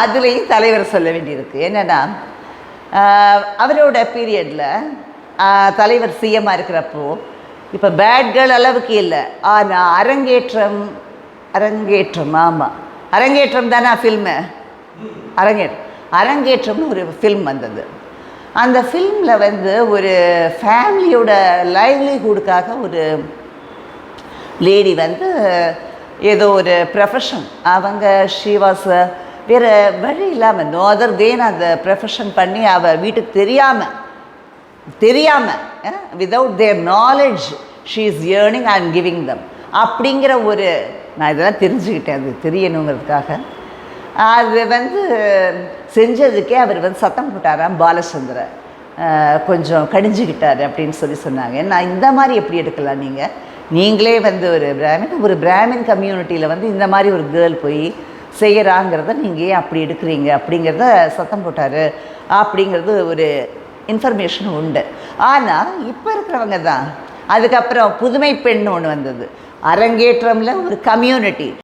அதுலேயும் தலைவர் சொல்ல வேண்டியிருக்கு. என்னென்னா, அவரோட பீரியடில் தலைவர் சிஎம்மாக இருக்கிறப்போ இப்போ பேட் கேர்ள் அளவுக்கு இல்லை, ஆனால் அரங்கேற்றம் ஆமாம், அரங்கேற்றம் தானே ஃபில்மு, அரங்கேற்றம்னு ஒரு ஃபில்ம் வந்தது. அந்த ஃபில்மில் வந்து ஒரு ஃபேமிலியோட லைவ்லிஹுட்டுக்காக ஒரு லேடி வந்து ஏதோ ஒரு ப்ரொஃபஷன், அவங்க ஷீவாஸ் வேறு வழி இல்லாமல் நோ அதர் தேன் அந்த ப்ரொஃபஷன் பண்ணி அவள் வீட்டுக்கு தெரியாமல் without there knowledge she is earning and giving them அப்படிங்கிற ஒரு, நான் இதெல்லாம் தெரிஞ்சுக்கிட்டேன் அது தெரியணுங்கிறதுக்காக. அது வந்து செஞ்சதுக்கே அவர் வந்து சத்தம் போட்டாராம் பாலச்சந்திர, கொஞ்சம் கடிஞ்சிக்கிட்டார் அப்படின்னு சொன்னாங்க. நான் இந்த மாதிரி எப்படி எடுக்கலாம், நீங்களே வந்து ஒரு பிராமின் கம்யூனிட்டியில் வந்து இந்த மாதிரி ஒரு கேர்ள் போய் செய்கிறாங்கிறத நீங்கள் ஏன் அப்படி எடுக்கிறீங்க அப்படிங்கிறத சத்தம் போட்டார் அப்படிங்கிறது ஒரு இன்ஃபர்மேஷன் உண்டு. ஆனால் இப்போ இருக்கிறவங்க தான் அதுக்கப்புறம் புதுமை பெண் ஒன்று வந்தது, அரங்கேற்றமில் ஒரு கம்யூனிட்டி